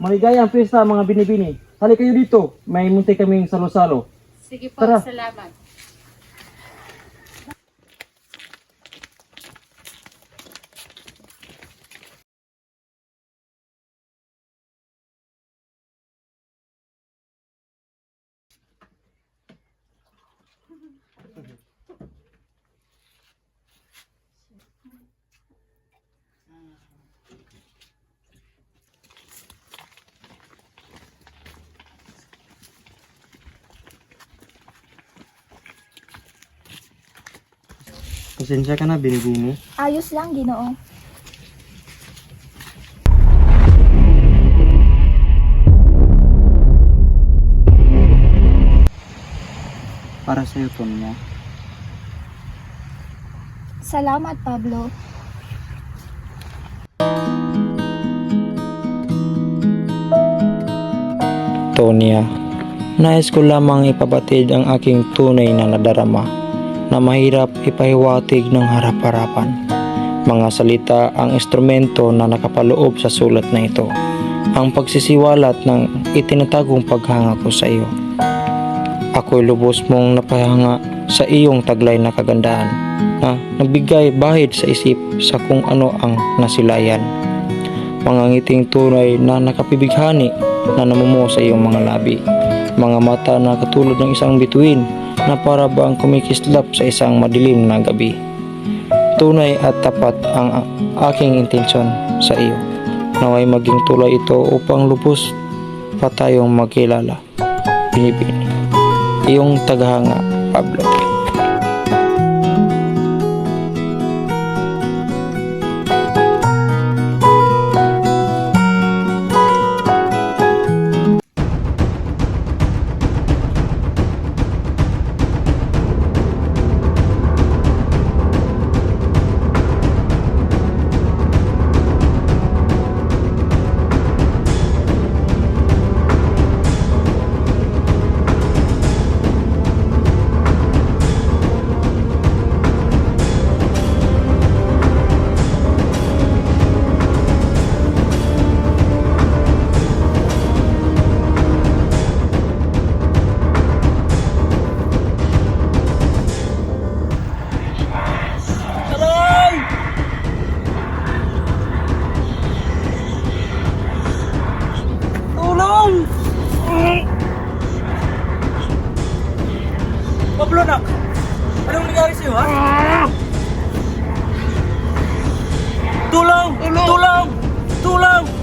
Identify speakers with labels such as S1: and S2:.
S1: Maligayang piyesta mga binibini. Hali kayo dito. May munti kaming salo-salo.
S2: Sige po,
S1: Tara.
S2: salamat.
S1: Pasensya ka na, binibini.
S3: Ayos lang, Ginoo.
S1: Para sa'yo, Tonya.
S3: Salamat, Pablo.
S4: Tonya, nais ko lamang ipabatid ang aking tunay na nadarama na mahirap ipahiwatig ng harap-harapan. Mga salita ang instrumento na nakapaloob sa sulat na ito. Ang pagsisiwalat ng itinatagong paghanga ko sa iyo. Ako'y lubos mong napahanga sa iyong taglay na kagandahan na nagbigay bahid sa isip sa kung ano ang nasilayan. Mga ngiting tunay na nakapibighani na namumuo sa iyong mga labi. Mga mata na katulad ng isang bituin na para bang kumikislap sa isang madilim na gabi. Tunay at tapat ang aking intensyon sa iyo. Naway maging tulay ito upang lubos pa tayong magkilala. Binibini. Iyong taghanga, Pablo.
S1: Pablo, nak! Anong nangyari sa'yo, ha? Tulong! Tulong! Tulong!